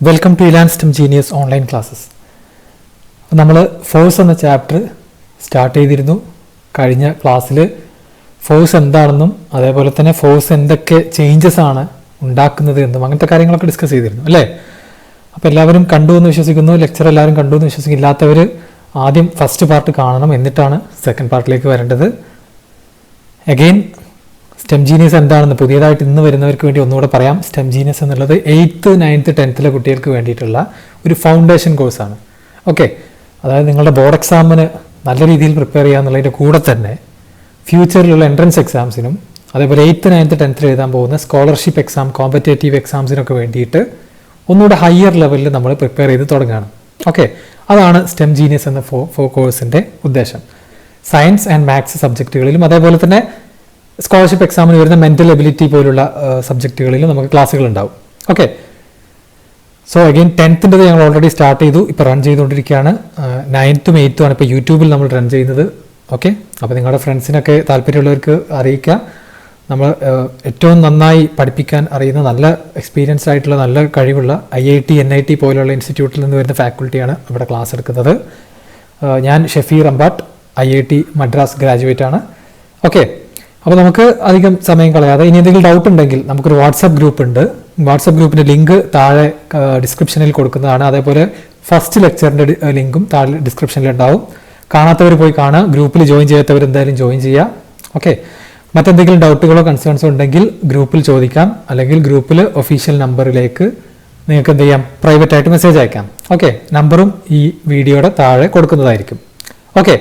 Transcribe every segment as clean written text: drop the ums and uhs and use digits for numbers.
Welcome to Elan STEM genius online classes. നമ്മൾ force എന്ന chapter start ചെയ്തിരുന്നു. കഴിഞ്ഞ ക്ലാസ്സിൽ ഫോഴ്സ് എന്താണെന്നും അതേപോലെ തന്നെ ഫോഴ്സ് എന്തൊക്കെ ചേഞ്ചസ് ആണ് ഉണ്ടാക്കുന്നത് എന്നും അങ്ങനത്തെ കാര്യങ്ങളൊക്കെ ഡിസ്കസ് ചെയ്തിരുന്നു അല്ലേ. അപ്പോൾ എല്ലാവരും കണ്ടു എന്ന് വിശ്വസിക്കുന്നു. ലെക്ചർ എല്ലാവരും കണ്ടു എന്ന് വിശ്വസിക്കില്ലാത്തവർ ആദ്യം ഫസ്റ്റ് പാർട്ട് കാണണം, എന്നിട്ടാണ് സെക്കൻഡ് പാർട്ടിലേക്ക് വരേണ്ടത്. അഗെയിൻ സ്റ്റെം ജീനിയസ് എന്താണെന്ന് പുതിയതായിട്ട് ഇന്ന് വരുന്നവർക്ക് വേണ്ടി ഒന്നുകൂടെ പറയാം. സ്റ്റെം ജീനിയസ് എന്നുള്ളത് 8th, 9th, 10th കുട്ടികൾക്ക് വേണ്ടിയിട്ടുള്ള ഒരു ഫൗണ്ടേഷൻ കോഴ്സാണ്. ഓക്കെ, അതായത് നിങ്ങളുടെ ബോർഡ് എക്സാമിന് നല്ല രീതിയിൽ പ്രിപ്പയർ ചെയ്യുക എന്നുള്ളതിൻ്റെ കൂടെ തന്നെ ഫ്യൂച്ചറിലുള്ള എൻട്രൻസ് എക്സാംസിനും അതേപോലെ 8th, 9th, 10th എഴുതാൻ പോകുന്ന സ്കോളർഷിപ്പ് എക്സാം, കോമ്പറ്റേറ്റീവ് എക്സാംസിനൊക്കെ വേണ്ടിയിട്ട് ഒന്നുകൂടെ ഹയർ ലെവലിൽ നമ്മൾ പ്രിപ്പയർ ചെയ്ത് തുടങ്ങുകയാണ്. ഓക്കെ, അതാണ് സ്റ്റെം ജീനിയസ് എന്ന കോഴ്സിൻ്റെ ഉദ്ദേശം. സയൻസ് ആൻഡ് മാത്സ് സബ്ജക്റ്റുകളിലും അതേപോലെ തന്നെ സ്കോളർഷിപ്പ് എക്സാമിന് വരുന്ന മെൻ്റൽ എബിലിറ്റി പോലുള്ള സബ്ജക്റ്റുകളിലും നമുക്ക് ക്ലാസ്സുകൾ ഉണ്ടാവും. ഓക്കെ, സോ അഗെയിൻ 10th ഞങ്ങൾ ഓൾറെഡി സ്റ്റാർട്ട് ചെയ്തു, ഇപ്പോൾ റൺ ചെയ്തുകൊണ്ടിരിക്കുകയാണ്. 9th, 8th ആണ് ഇപ്പോൾ യൂട്യൂബിൽ നമ്മൾ റൺ ചെയ്യുന്നത്. ഓക്കെ, അപ്പോൾ നിങ്ങളുടെ ഫ്രണ്ട്സിനൊക്കെ താല്പര്യമുള്ളവർക്ക് അറിയിക്കുക. നമ്മൾ ഏറ്റവും നന്നായി പഠിപ്പിക്കാൻ അറിയുന്ന നല്ല എക്സ്പീരിയൻസ്ഡ് ആയിട്ടുള്ള നല്ല കഴിവുള്ള IIT, NIT പോലുള്ള ഇൻസ്റ്റിറ്റ്യൂട്ടിൽ നിന്ന് വരുന്ന ഫാക്കൽറ്റിയാണ് ഇവിടെ ക്ലാസ് എടുക്കുന്നത്. ഞാൻ ഷഫീർ അമ്പാട്ട്, IIT മദ്രാസ് ഗ്രാജുവേറ്റ് ആണ്. ഓക്കെ, അപ്പോൾ നമുക്ക് അധികം സമയം കളയാതെ ഇനി എന്തെങ്കിലും ഡൗട്ട് ഉണ്ടെങ്കിൽ നമുക്കൊരു വാട്സപ്പ് ഗ്രൂപ്പ് ഉണ്ട്. വാട്സപ്പ് ഗ്രൂപ്പിൻ്റെ ലിങ്ക് താഴെ ഡിസ്ക്രിപ്ഷനിൽ കൊടുക്കുന്നതാണ്. അതേപോലെ ഫസ്റ്റ് ലെക്ചറിൻ്റെ ലിങ്കും താഴെ ഡിസ്ക്രിപ്ഷനിൽ ഉണ്ടാവും. കാണാത്തവർ പോയി കാണുക, ഗ്രൂപ്പിൽ ജോയിൻ ചെയ്യാത്തവർ എന്തായാലും ജോയിൻ ചെയ്യുക. ഓക്കെ, മറ്റെന്തെങ്കിലും ഡൗട്ടുകളോ കൺസേൺസോ ഉണ്ടെങ്കിൽ ഗ്രൂപ്പിൽ ചോദിക്കാം, അല്ലെങ്കിൽ ഗ്രൂപ്പിൽ ഒഫീഷ്യൽ നമ്പറിലേക്ക് നിങ്ങൾക്ക് എന്ത് ചെയ്യാം, പ്രൈവറ്റ് ആയിട്ട് മെസ്സേജ് അയക്കാം. ഓക്കെ, നമ്പറും ഈ വീഡിയോയുടെ താഴെ കൊടുക്കുന്നതായിരിക്കും. ഓക്കെ,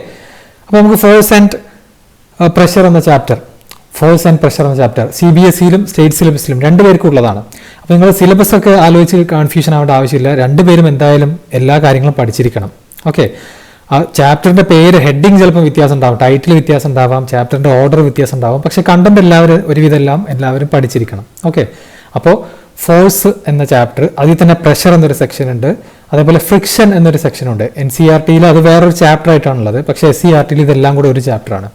അപ്പോൾ നമുക്ക് ഫോഴ്സ് ആൻഡ് പ്രഷർ എന്ന ചാപ്റ്റർ CBSEയിലും സ്റ്റേറ്റ് സിലബസിലും രണ്ടുപേർക്കും ഉള്ളതാണ്. അപ്പോൾ നിങ്ങൾ സിലബസ് ഒക്കെ ആലോചിച്ച് കൺഫ്യൂഷൻ ആവേണ്ട ആവശ്യമില്ല. രണ്ടുപേരും എന്തായാലും എല്ലാ കാര്യങ്ങളും പഠിച്ചിരിക്കണം. ഓക്കെ, ആ ചാപ്റ്ററിൻ്റെ പേര്, ഹെഡിങ് ചിലപ്പോൾ വ്യത്യാസം ഉണ്ടാവും, ടൈറ്റിൽ വ്യത്യാസം ഉണ്ടാവാം, ചാപ്റ്ററിൻ്റെ ഓർഡർ വ്യത്യാസം ഉണ്ടാവും, പക്ഷേ കണ്ടന്റ് എല്ലാവരും പഠിച്ചിരിക്കണം. ഓക്കെ, അപ്പോൾ ഫോഴ്സ് എന്ന ചാപ്റ്റർ, അതിൽ തന്നെ പ്രഷർ എന്നൊരു സെക്ഷൻ ഉണ്ട്, അതേപോലെ ഫ്രിക്ഷൻ എന്നൊരു സെക്ഷനുണ്ട്. NCERTയിൽ അത് വേറൊരു ചാപ്റ്റർ ആയിട്ടാണുള്ളത്, പക്ഷേ SCERTയിൽ ഇതെല്ലാം കൂടെ ഒരു ചാപ്റ്ററാണ്.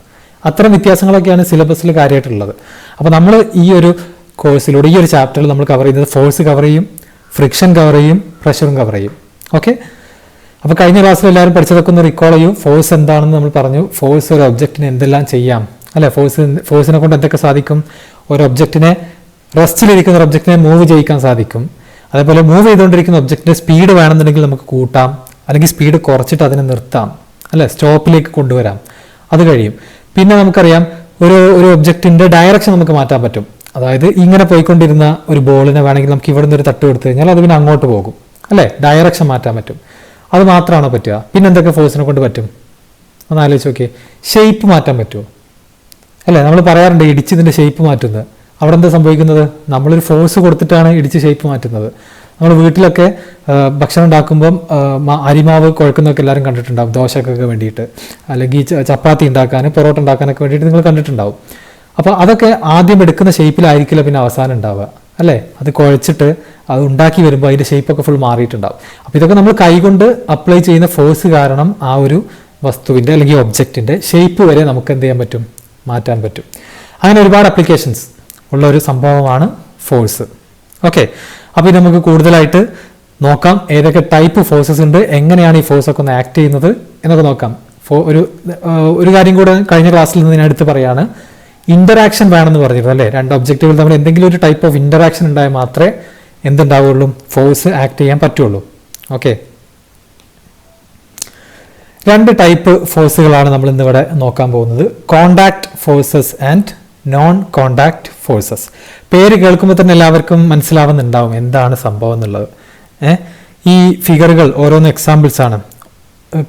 അത്തരം വ്യത്യാസങ്ങളൊക്കെയാണ് സിലബസിൽ കാര്യമായിട്ടുള്ളത്. അപ്പോൾ നമ്മൾ ഈ ഒരു കോഴ്സിലൂടെ ഈ ഒരു ചാപ്റ്ററിൽ നമ്മൾ കവർ ചെയ്യുന്നത് ഫോഴ്സ് കവർ ചെയ്യും, ഫ്രിക്ഷൻ കവർ ചെയ്യും, പ്രഷറും കവർ ചെയ്യും. ഓക്കെ, അപ്പോൾ കഴിഞ്ഞ ക്ലാസ്സിൽ എല്ലാവരും പഠിച്ചതൊക്കെ ഒന്ന് റിക്കോൾ ചെയ്യും. ഫോഴ്സ് എന്താണെന്ന് നമ്മൾ പറഞ്ഞു. ഫോഴ്സ് ഒരു ഒബ്ജക്റ്റിന് എന്തെല്ലാം ചെയ്യാം അല്ലെ, ഫോഴ്സിനെ കൊണ്ട് എന്തൊക്കെ സാധിക്കും. ഒരു ഒബ്ജക്റ്റിനെ, റെസ്റ്റിലിരിക്കുന്ന ഒരു ഒബ്ജക്റ്റിനെ മൂവ് ചെയ്യിക്കാൻ സാധിക്കും. അതേപോലെ മൂവ് ചെയ്തുകൊണ്ടിരിക്കുന്ന ഒബ്ജക്റ്റിൻ്റെ സ്പീഡ് വേണമെന്നുണ്ടെങ്കിൽ നമുക്ക് കൂട്ടാം, അല്ലെങ്കിൽ സ്പീഡ് കുറച്ചിട്ട് അതിനെ നിർത്താം അല്ലെ, സ്റ്റോപ്പിലേക്ക് കൊണ്ടുവരാം, അത് കഴിയും. പിന്നെ നമുക്കറിയാം ഒരു ഒബ്ജക്റ്റിൻ്റെ ഡയറക്ഷൻ നമുക്ക് മാറ്റാൻ പറ്റും. അതായത് ഇങ്ങനെ പോയിക്കൊണ്ടിരുന്ന ഒരു ബോളിനെ വേണമെങ്കിൽ നമുക്ക് ഇവിടെ നിന്ന് ഒരു തട്ട് കൊടുത്തു കഴിഞ്ഞാൽ അത് പിന്നെ അങ്ങോട്ട് പോകും അല്ലേ, ഡയറക്ഷൻ മാറ്റാൻ പറ്റും. അത് മാത്രമാണോ പറ്റുക? പിന്നെ എന്തൊക്കെ ഫോഴ്സിനെ കൊണ്ട് പറ്റും ഒന്ന് ആലോചിച്ച് നോക്കിയേ. ഷേപ്പ് മാറ്റാൻ പറ്റുമോ അല്ലേ? നമ്മൾ പറയാറുണ്ട് ഇടിച്ചതിൻ്റെ ഷേപ്പ് മാറ്റുന്നത്. അവിടെ എന്താ സംഭവിക്കുന്നത്? നമ്മളൊരു ഫോഴ്സ് കൊടുത്തിട്ടാണ് ഇടിച്ച് ഷേപ്പ് മാറ്റുന്നത്. നമ്മൾ വീട്ടിലൊക്കെ ഭക്ഷണം ഉണ്ടാക്കുമ്പം അരിമാവ് കുഴക്കുന്നൊക്കെ എല്ലാവരും കണ്ടിട്ടുണ്ടാവും, ദോശക്കൊക്കെ വേണ്ടിയിട്ട്, അല്ലെങ്കിൽ ചപ്പാത്തി ഉണ്ടാക്കാൻ, പൊറോട്ട ഉണ്ടാക്കാനൊക്കെ വേണ്ടിയിട്ട് നിങ്ങൾ കണ്ടിട്ടുണ്ടാവും. അപ്പോൾ അതൊക്കെ ആദ്യം എടുക്കുന്ന ഷേപ്പിലായിരിക്കില്ല പിന്നെ അവസാനം ഉണ്ടാവുക അല്ലേ. അത് കുഴച്ചിട്ട് അത് ഉണ്ടാക്കി വരുമ്പോൾ അതിൻ്റെ ഷേപ്പൊക്കെ ഫുൾ മാറിയിട്ടുണ്ടാവും. അപ്പോൾ ഇതൊക്കെ നമ്മൾ കൈകൊണ്ട് അപ്ലൈ ചെയ്യുന്ന ഫോഴ്സ് കാരണം ആ ഒരു വസ്തുവിൻ്റെ അല്ലെങ്കിൽ ഒബ്ജക്റ്റിൻ്റെ ഷേപ്പ് വരെ നമുക്ക് എന്ത് ചെയ്യാൻ പറ്റും, മാറ്റാൻ പറ്റും. അങ്ങനെ ഒരുപാട് അപ്ലിക്കേഷൻസ് ഉള്ള ഒരു സംഭവമാണ് ഫോഴ്സ്. ഓക്കെ, അപ്പോൾ ഇത് നമുക്ക് കൂടുതലായിട്ട് നോക്കാം. ഏതൊക്കെ ടൈപ്പ് ഫോഴ്സസ് ഉണ്ട്, എങ്ങനെയാണ് ഈ ഫോഴ്സൊക്കെ ഒന്ന് ആക്ട് ചെയ്യുന്നത് എന്നൊക്കെ നോക്കാം. ഒരു കാര്യം കൂടെ കഴിഞ്ഞ ക്ലാസ്സിൽ നിന്ന് ഞാൻ എടുത്ത് പറയാണ്, ഇന്ററാക്ഷൻ വേണമെന്ന് പറഞ്ഞിരുന്നു അല്ലേ. രണ്ട് ഒബ്ജക്റ്റുകൾ തമ്മിൽ എന്തെങ്കിലും ഒരു ടൈപ്പ് ഓഫ് ഇന്ററാക്ഷൻ ഉണ്ടായാൽ മാത്രമേ എന്തുണ്ടാവുള്ളൂ, ഫോഴ്സ് ആക്ട് ചെയ്യാൻ പറ്റുള്ളൂ. ഓക്കെ, രണ്ട് ടൈപ്പ് ഫോഴ്സുകളാണ് നമ്മൾ ഇന്നിവിടെ നോക്കാൻ പോകുന്നത്. Contact forces and non contact forces. പേര് കേൾക്കുമ്പോൾ തന്നെ എല്ലാവർക്കും മനസ്സിലാവുന്നുണ്ടാവും എന്താണ് സംഭവം എന്നുള്ളത്. ഈ ഫിഗറുകൾ ഓരോന്ന് എക്സാമ്പിൾസ് ആണ്.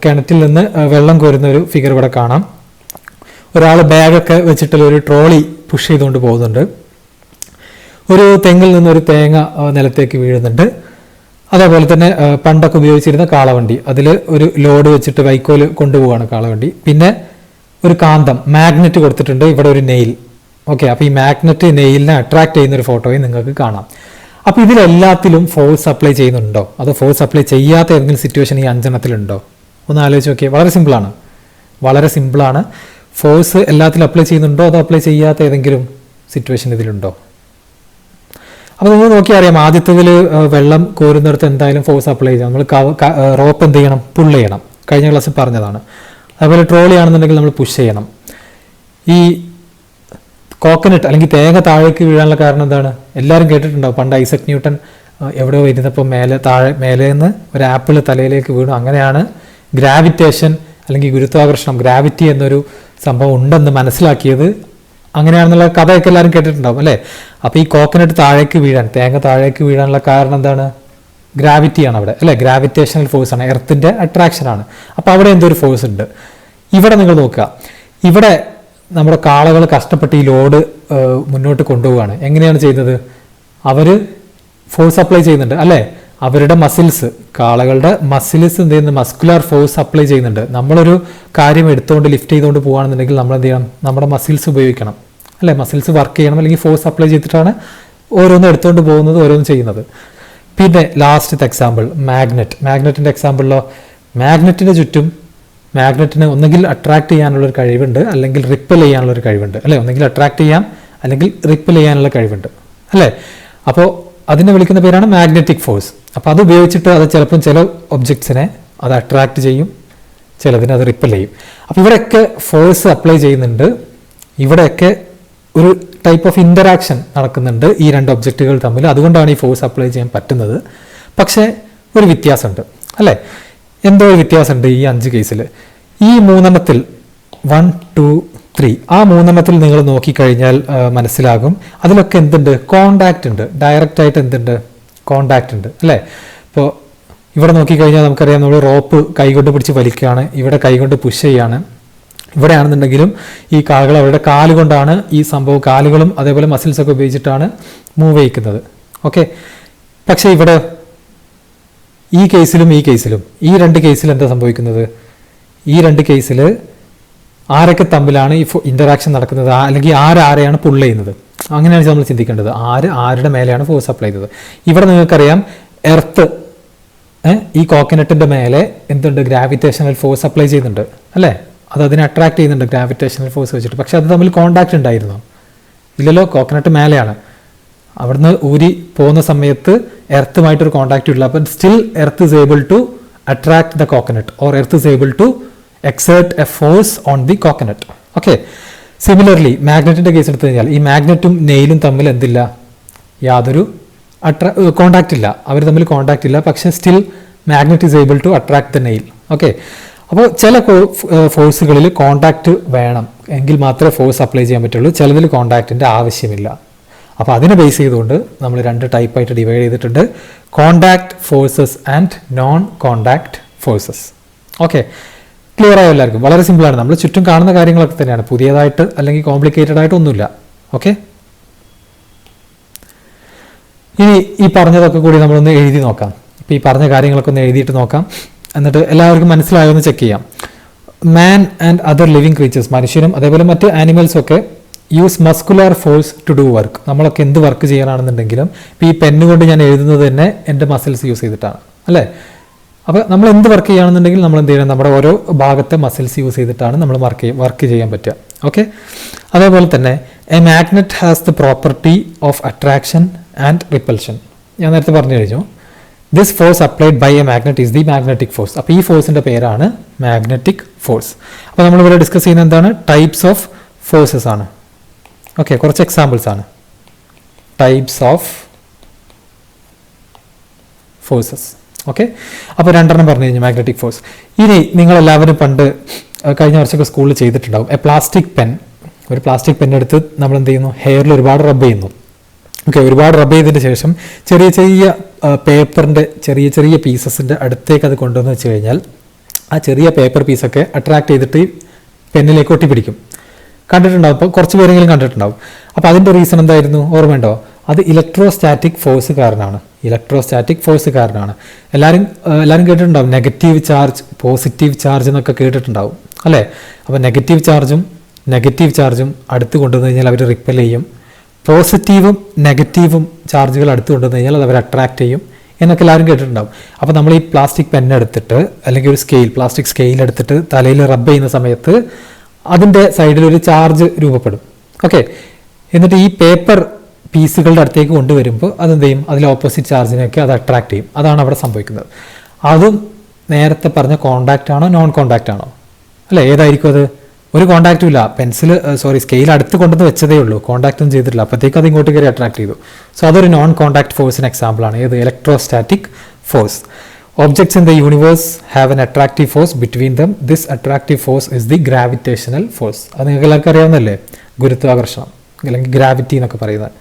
കിണറ്റിൽ നിന്ന് വെള്ളം കോരുന്ന ഒരു ഫിഗർ ഇവിടെ കാണാം. ഒരാൾ ബാഗൊക്കെ വെച്ചിട്ടുള്ള ഒരു ട്രോളി പുഷ് ചെയ്തുകൊണ്ട് പോകുന്നുണ്ട്. ഒരു തെങ്ങിൽ നിന്നൊരു തേങ്ങ നിലത്തേക്ക് വീഴുന്നുണ്ട്. അതേപോലെ തന്നെ പണ്ടൊക്കെ ഉപയോഗിച്ചിരുന്ന കാളവണ്ടി, അതിൽ ഒരു ലോഡ് വെച്ചിട്ട് വൈക്കോല് കൊണ്ടുപോവുകയാണ് കാളവണ്ടി. പിന്നെ ഒരു കാന്തം, മാഗ്നറ്റ് കൊടുത്തിട്ടുണ്ട്, ഇവിടെ ഒരു നെയിൽ. ഓക്കെ, അപ്പോൾ ഈ മാഗ്നറ്റ് നെയിലിനെ അട്രാക്ട് ചെയ്യുന്ന ഒരു ഫോട്ടോയും നിങ്ങൾക്ക് കാണാം. അപ്പോൾ ഇതിലെല്ലാത്തിലും ഫോഴ്സ് അപ്ലൈ ചെയ്യുന്നുണ്ടോ, അതോ ഫോഴ്സ് അപ്ലൈ ചെയ്യാത്ത ഏതെങ്കിലും സിറ്റുവേഷൻ ഈ അഞ്ചെണ്ണത്തിലുണ്ടോ ഒന്ന് ആലോചിച്ച് നോക്കിയാൽ. വളരെ സിമ്പിളാണ്. ഫോഴ്സ് എല്ലാത്തിലും അപ്ലൈ ചെയ്യുന്നുണ്ടോ അതോ അപ്ലൈ ചെയ്യാത്ത ഏതെങ്കിലും സിറ്റുവേഷൻ ഇതിലുണ്ടോ? അപ്പോൾ നിങ്ങൾ നോക്കിയാൽ അറിയാം, ആദ്യത്തതിൽ വെള്ളം കോരുന്നിടത്ത് എന്തായാലും ഫോഴ്സ് അപ്ലൈ ചെയ്യാം. നമ്മൾ റോപ്പ് എന്ത് ചെയ്യണം? പുൾ ചെയ്യണം. കഴിഞ്ഞ ക്ലാസ്സിൽ പറഞ്ഞതാണ്. അതുപോലെ ട്രോളി ആണെന്നുണ്ടെങ്കിൽ നമ്മൾ പുഷ് ചെയ്യണം. ഈ കോക്കനട്ട് അല്ലെങ്കിൽ തേങ്ങ താഴേക്ക് വീഴാനുള്ള കാരണം എന്താണ്? എല്ലാവരും കേട്ടിട്ടുണ്ടാവും, പണ്ട് ഐസക് ന്യൂട്ടൺ എവിടെയോ ഇരുന്നപ്പോൾ മേലെ നിന്ന് ഒരു ആപ്പിൾ തലയിലേക്ക് വീണു. അങ്ങനെയാണ് ഗ്രാവിറ്റേഷൻ അല്ലെങ്കിൽ ഗുരുത്വാകർഷണം, ഗ്രാവിറ്റി എന്നൊരു സംഭവം ഉണ്ടെന്ന് മനസ്സിലാക്കിയത്. അങ്ങനെയാണെന്നുള്ള കഥയൊക്കെ എല്ലാവരും കേട്ടിട്ടുണ്ടാവും അല്ലേ? അപ്പോൾ ഈ കോക്കനട്ട് താഴേക്ക് വീഴാൻ, തേങ്ങ താഴേക്ക് വീഴാനുള്ള കാരണം എന്താണ്? ഗ്രാവിറ്റിയാണ് അവിടെ അല്ലേ? ഗ്രാവിറ്റേഷണൽ ഫോഴ്സ് ആണ്, എർത്തിൻ്റെ അട്രാക്ഷനാണ്. അപ്പോൾ അവിടെ എന്തൊരു ഫോഴ്സ് ഉണ്ട്. ഇവിടെ നിങ്ങൾ നോക്കുക, ഇവിടെ നമ്മുടെ കാളകൾ കഷ്ടപ്പെട്ട് ഈ ലോഡ് മുന്നോട്ട് കൊണ്ടുപോവുകയാണ്. എങ്ങനെയാണ് ചെയ്യുന്നത്? അവർ ഫോഴ്സ് അപ്ലൈ ചെയ്യുന്നുണ്ട് അല്ലേ? അവരുടെ മസിൽസ്, കാളകളുടെ മസിൽസ് എന്ത് ചെയ്യുന്നു? മസ്കുലാർ ഫോഴ്സ് അപ്ലൈ ചെയ്യുന്നുണ്ട്. നമ്മളൊരു കാര്യം എടുത്തുകൊണ്ട് ലിഫ്റ്റ് ചെയ്തുകൊണ്ട് പോകുകയാണെന്നുണ്ടെങ്കിൽ നമ്മൾ എന്ത് ചെയ്യണം? നമ്മുടെ മസിൽസ് ഉപയോഗിക്കണം അല്ലേ? മസിൽസ് വർക്ക് ചെയ്യണം, അല്ലെങ്കിൽ ഫോഴ്സ് അപ്ലൈ ചെയ്തിട്ടാണ് ഓരോന്നും എടുത്തുകൊണ്ട് പോകുന്നത്, ഓരോന്നും ചെയ്യുന്നത്. പിന്നെ ലാസ്റ്റത്തെ എക്സാമ്പിൾ മാഗ്നറ്റിൻ്റെ എക്സാമ്പിളിലോ, മാഗ്നറ്റിന് ചുറ്റും മാഗ്നറ്റിന് ഒന്നെങ്കിൽ അട്രാക്ട് ചെയ്യാനുള്ളൊരു കഴിവുണ്ട്, അല്ലെങ്കിൽ റിപ്പൽ ചെയ്യാനുള്ളൊരു കഴിവുണ്ട് അല്ലേ? ഒന്നെങ്കിൽ അട്രാക്ട് ചെയ്യാം, അല്ലെങ്കിൽ റിപ്പൽ ചെയ്യാനുള്ള കഴിവുണ്ട് അല്ലേ? അപ്പോൾ അതിനെ വിളിക്കുന്ന പേരാണ് മാഗ്നറ്റിക് ഫോഴ്സ്. അപ്പോൾ അത് ഉപയോഗിച്ചിട്ട് അത് ചിലപ്പം ചില ഒബ്ജക്ട്സിനെ അത് അട്രാക്ട് ചെയ്യും, ചിലതിനെ അത് റിപ്പൽ ചെയ്യും. അപ്പോൾ ഇവിടെയൊക്കെ ഫോഴ്സ് അപ്ലൈ ചെയ്യുന്നുണ്ട്, ഇവിടെയൊക്കെ ഒരു ടൈപ്പ് ഓഫ് ഇൻ്ററാക്ഷൻ നടക്കുന്നുണ്ട് ഈ രണ്ട് ഒബ്ജക്റ്റുകൾ തമ്മിൽ. അതുകൊണ്ടാണ് ഈ ഫോഴ്സ് അപ്ലൈ ചെയ്യാൻ പറ്റുന്നത്. പക്ഷേ ഒരു വ്യത്യാസമുണ്ട് അല്ലേ? എന്തോ ഒരു വ്യത്യാസമുണ്ട് ഈ 5 കേസിൽ. ഈ 3 1, 2, 3 ആ 3 നിങ്ങൾ നോക്കിക്കഴിഞ്ഞാൽ മനസ്സിലാകും, അതിലൊക്കെ എന്തുണ്ട്? കോണ്ടാക്റ്റ് ഉണ്ട്. ഡയറക്റ്റ് ആയിട്ട് എന്തുണ്ട്? കോണ്ടാക്റ്റ് ഉണ്ട് അല്ലേ? ഇപ്പോൾ ഇവിടെ നോക്കിക്കഴിഞ്ഞാൽ നമുക്കറിയാം, നമ്മൾ റോപ്പ് കൈകൊണ്ട് പിടിച്ച് വലിക്കുകയാണ്, ഇവിടെ കൈകൊണ്ട് പുഷ് ചെയ്യാണ്. ഇവിടെയാണെന്നുണ്ടെങ്കിലും ഈ കാലുകൾ അവരുടെ കാലുകൊണ്ടാണ് ഈ സംഭവം, കാലുകളും അതേപോലെ മസിൽസൊക്കെ ഉപയോഗിച്ചിട്ടാണ് മൂവ് ചെയ്യിക്കുന്നത്. ഓക്കെ, പക്ഷേ ഇവിടെ ഈ കേസിലും ഈ 2 കേസിൽ എന്താ സംഭവിക്കുന്നത്? ഈ 2 കേസിൽ ആരൊക്കെ തമ്മിലാണ് ഈ ഇൻ്ററാക്ഷൻ നടക്കുന്നത്, അല്ലെങ്കിൽ ആരെയാണ് പുൾ ചെയ്യുന്നത്? അങ്ങനെയാണ് നമ്മൾ ചിന്തിക്കേണ്ടത്. ആരുടെ മേലെയാണ് ഫോഴ്സ് അപ്ലൈ ചെയ്തത്? ഇവിടെ നിങ്ങൾക്കറിയാം, എർത്ത് ഈ കോക്കനട്ടിൻ്റെ മേലെ എന്തുണ്ട്? ഗ്രാവിറ്റേഷണൽ ഫോഴ്സ് അപ്ലൈ ചെയ്യുന്നുണ്ട് അല്ലേ? അത് അതിനെ അട്രാക്ട് ചെയ്യുന്നുണ്ട് ഗ്രാവിറ്റേഷണൽ ഫോഴ്സ് വെച്ചിട്ട്. പക്ഷെ അത് തമ്മിൽ കോണ്ടാക്ട് ഉണ്ടായിരുന്നോ? ഇല്ലല്ലോ. കോക്കനട്ട് മേലെയാണ്, അവിടുന്ന് ഊരി പോകുന്ന സമയത്ത് എർത്തുമായിട്ടൊരു കോണ്ടാക്റ്റ് ഇല്ല. അപ്പം still earth is able to attract the coconut, or earth is able to exert a force on the coconut. Okay, similarly മാഗ്നറ്റിൻ്റെ കേസ് എടുത്തു കഴിഞ്ഞാൽ ഈ മാഗ്നറ്റും നെയിലും തമ്മിൽ എന്തില്ല? യാതൊരു കോണ്ടാക്റ്റ് ഇല്ല, അവർ തമ്മിൽ കോണ്ടാക്റ്റ് ഇല്ല. പക്ഷേ still magnet is able to attract the nail. Okay, അപ്പോൾ ചില ഫോഴ്സുകളിൽ കോണ്ടാക്റ്റ് വേണം, എങ്കിൽ മാത്രമേ ഫോഴ്സ് അപ്ലൈ ചെയ്യാൻ പറ്റുള്ളൂ. ചിലതിൽ കോണ്ടാക്റ്റിൻ്റെ ആവശ്യമില്ല. അപ്പോൾ അതിനെ ബേസ് ചെയ്തുകൊണ്ട് നമ്മൾ 2 ടൈപ്പായിട്ട് ഡിവൈഡ് ചെയ്തിട്ടുണ്ട്: contact forces and non contact forces. Okay, clear ആയോ എല്ലാവർക്കും? വളരെ സിമ്പിളാണ്. നമ്മൾ ചുറ്റും കാണുന്ന കാര്യങ്ങളൊക്കെ തന്നെയാണ്, പുതിയതായിട്ട് അല്ലെങ്കിൽ കോംപ്ലിക്കേറ്റഡ് ആയിട്ട് ഒന്നുമില്ല. ഓക്കെ, ഇനി ഈ പറഞ്ഞതൊക്കെ കൂടി നമ്മളൊന്ന് എഴുതി നോക്കാം. ഇപ്പോൾ ഈ പറഞ്ഞ കാര്യങ്ങളൊക്കെ ഒന്ന് എഴുതിയിട്ട് നോക്കാം, എന്നിട്ട് എല്ലാവർക്കും മനസ്സിലായോ എന്ന് ചെക്ക് ചെയ്യാം. Man and other living creatures, മനുഷ്യനും അതേപോലെ മറ്റ് ആനിമൽസും ഒക്കെ use muscular force to do work. നമ്മളൊക്കെ എന്ത് വർക്ക് ചെയ്യാനാണെന്നുണ്ടെങ്കിലും ഇപ്പോൾ ഈ പെന്നുകൊണ്ട് ഞാൻ എഴുതുന്നത് തന്നെ എൻ്റെ മസിൽസ് യൂസ് ചെയ്തിട്ടാണ് അല്ലേ? അപ്പോൾ നമ്മൾ എന്ത് വർക്ക് ചെയ്യുകയാണെന്നുണ്ടെങ്കിൽ നമ്മൾ എന്ത് ചെയ്യണം? നമ്മുടെ ഓരോ ഭാഗത്തെ മസിൽസ് യൂസ് ചെയ്തിട്ടാണ് നമ്മൾ വർക്ക് ചെയ്യാൻ പറ്റുക. ഓക്കെ, അതേപോലെ തന്നെ a magnet has the property of attraction and repulsion. ഞാൻ നേരത്തെ പറഞ്ഞു കഴിഞ്ഞു, this force applied by a magnet is the magnetic force. അപ്പോൾ ഈ ഫോഴ്സിൻ്റെ പേരാണ് മാഗ്നറ്റിക് ഫോഴ്സ്. അപ്പോൾ നമ്മളിവിടെ ഡിസ്കസ് ചെയ്യുന്നത് എന്താണ്? ടൈപ്സ് ഓഫ് ഫോഴ്സസ് ആണ്. ഓക്കെ, കുറച്ച് എക്സാമ്പിൾസ് ആണ്. Types of forces. ഓക്കെ, അപ്പോൾ 2 പറഞ്ഞു കഴിഞ്ഞു മാഗ്നറ്റിക് ഫോഴ്സ്. ഇനി നിങ്ങളെല്ലാവരും പണ്ട് കഴിഞ്ഞ വർഷമൊക്കെ സ്കൂളിൽ ചെയ്തിട്ടുണ്ടാവും, എ പ്ലാസ്റ്റിക് പെൻ. ഒരു പ്ലാസ്റ്റിക് പെൻ എടുത്ത് നമ്മൾ എന്ത് ചെയ്യുന്നു? ഹെയറിൽ ഒരുപാട് റബ്ബ് ചെയ്യുന്നു. ഓക്കെ, ഒരുപാട് റബ്ബ് ചെയ്തതിന് ശേഷം ചെറിയ ചെറിയ പേപ്പറിൻ്റെ ചെറിയ പീസസിൻ്റെ അടുത്തേക്ക് അത് കൊണ്ടുവന്ന് വെച്ച് കഴിഞ്ഞാൽ ആ ചെറിയ പേപ്പർ പീസൊക്കെ അട്രാക്ട് ചെയ്തിട്ട് പെന്നിലേക്ക് ഒട്ടിപ്പിടിക്കും. കണ്ടിട്ടുണ്ടാവും, ഇപ്പോൾ കുറച്ച് പേരെങ്കിലും കണ്ടിട്ടുണ്ടാവും. അപ്പോൾ അതിൻ്റെ റീസൺ എന്തായിരുന്നു? ഓർമ്മയുണ്ടോ? അത് ഇലക്ട്രോസ്റ്റാറ്റിക് ഫോഴ്സ് കാരണമാണ്. എല്ലാവരും കേട്ടിട്ടുണ്ടാവും, നെഗറ്റീവ് ചാർജ്, പോസിറ്റീവ് ചാർജ് എന്നൊക്കെ കേട്ടിട്ടുണ്ടാവും അല്ലേ? അപ്പോൾ നെഗറ്റീവ് ചാർജും അടുത്ത് കൊണ്ടുവന്ന് കഴിഞ്ഞാൽ അവർ റിപ്പൽ ചെയ്യും. പോസിറ്റീവും നെഗറ്റീവും ചാർജുകൾ അടുത്ത് കൊണ്ടുവന്ന് കഴിഞ്ഞാൽ അത് അവർ അട്രാക്ട് ചെയ്യും എന്നൊക്കെ എല്ലാവരും കേട്ടിട്ടുണ്ടാവും. അപ്പോൾ നമ്മൾ ഈ പ്ലാസ്റ്റിക് പെൻ എടുത്തിട്ട്, അല്ലെങ്കിൽ ഒരു പ്ലാസ്റ്റിക് സ്കെയിൽ എടുത്തിട്ട് തലയിൽ റബ്ബ് ചെയ്യുന്ന സമയത്ത് അതിൻ്റെ സൈഡിൽ ഒരു ചാർജ് രൂപപ്പെടും. ഓക്കെ, എന്നിട്ട് ഈ പീസുകളുടെ അടുത്തേക്ക് കൊണ്ടുവരുമ്പോൾ അതെന്ത് ചെയ്യും, അതിൽ ഓപ്പോസിറ്റ് ചാർജിനെയൊക്കെ അത് അട്രാക്ട് ചെയ്യും. അതാണ് അവിടെ സംഭവിക്കുന്നത്. അതും നേരത്തെ പറഞ്ഞ കോണ്ടാക്റ്റ് ആണോ നോൺ കോണ്ടാക്റ്റ് ആണോ? അല്ലേ, ഏതായിരിക്കും അത്? ഒരു കോണ്ടാക്റ്റും ഇല്ല, സ്കെയിൽ അടുത്ത് കൊണ്ടുവന്ന് വെച്ചതേ ഉള്ളൂ, കോണ്ടാക്റ്റും ചെയ്തിട്ടില്ല, അപ്പോഴത്തേക്ക് അത് ഇങ്ങോട്ട് കയറി അട്രാക്ട് ചെയ്തു. സോ അതൊരു നോൺ കോണ്ടാക്ട് ഫോഴ്സിന് എക്സാമ്പിളാണ്. ഏത്? Electrostatic force. Objects in the universe have an attractive force between them. This attractive force is the gravitational force. അത് നിങ്ങൾക്ക് എല്ലാവർക്കും അറിയാവുന്നല്ലേ, ഗുരുത്വാകർഷണം അല്ലെങ്കിൽ ഗ്രാവിറ്റി എന്നൊക്കെ പറയുന്നത്.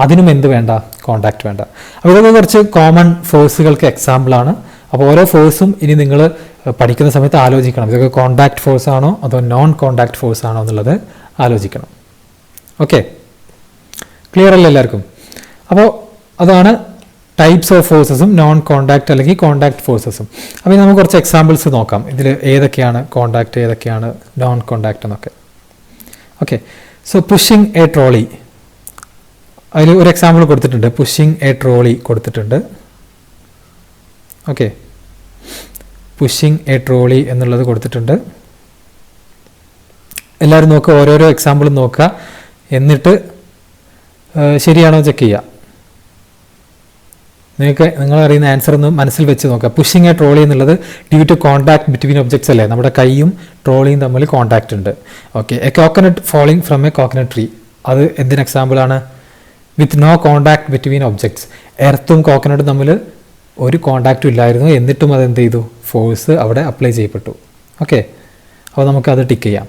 അതിനും എന്ത് വേണ്ട? കോണ്ടാക്ട് വേണ്ട. അപ്പോൾ ഇതൊക്കെ കുറച്ച് കോമൺ ഫോഴ്സുകൾക്ക് എക്സാമ്പിളാണ്. അപ്പോൾ ഓരോ ഫോഴ്സും ഇനി നിങ്ങൾ പഠിക്കുന്ന സമയത്ത് ആലോചിക്കണം, ഇതൊക്കെ കോണ്ടാക്ട് ഫോഴ്സ് ആണോ അതോ നോൺ കോണ്ടാക്ട് ഫോഴ്സ് ആണോ എന്നുള്ളത് ആലോചിക്കണം. ഓക്കെ, ക്ലിയർ അല്ലേ എല്ലാവർക്കും? അപ്പോൾ അതാണ് ടൈപ്സ് ഓഫ് ഫോഴ്സസും നോൺ കോണ്ടാക്ട് അല്ലെങ്കിൽ കോണ്ടാക്ട് ഫോഴ്സസും. അപ്പോൾ നമുക്ക് കുറച്ച് എക്സാമ്പിൾസ് നോക്കാം, ഇതിൽ ഏതൊക്കെയാണ് കോണ്ടാക്ട് ഏതൊക്കെയാണ് നോൺ കോണ്ടാക്ട് എന്നൊക്കെ. Okay, so pushing a trolley, അതിൽ ഒരു എക്സാമ്പിൾ കൊടുത്തിട്ടുണ്ട്. പുഷിങ് എ ട്രോളി കൊടുത്തിട്ടുണ്ട്. ഓക്കെ, പുഷിങ് എ ട്രോളി എന്നുള്ളത് കൊടുത്തിട്ടുണ്ട്. എല്ലാവരും നോക്കുക, ഓരോരോ എക്സാമ്പിൾ നോക്കുക, എന്നിട്ട് ശരിയാണോ ചെക്ക് ചെയ്യുക. നിങ്ങൾ അറിയുന്ന ആൻസർ ഒന്ന് മനസ്സിൽ വെച്ച് നോക്കുക. പുഷിങ് എ ട്രോളി എന്നുള്ളത് due to contact between objects അല്ലേ, നമ്മുടെ കൈയും ട്രോളിയും തമ്മിൽ കോണ്ടാക്ട് ഉണ്ട്. Okay, a coconut falling from a coconut tree, അത് എന്തിന് എക്സാമ്പിളാണ്? With no contact between objects. എർത്തും കോക്കനട്ടും തമ്മിൽ ഒരു കോണ്ടാക്റ്റും ഇല്ലായിരുന്നു, എന്നിട്ടും അത് എന്ത് ചെയ്തു? ഫോഴ്സ് അവിടെ അപ്ലൈ ചെയ്യപ്പെട്ടു. ഓക്കെ, അപ്പോൾ നമുക്കത് ടിക്ക് ചെയ്യാം.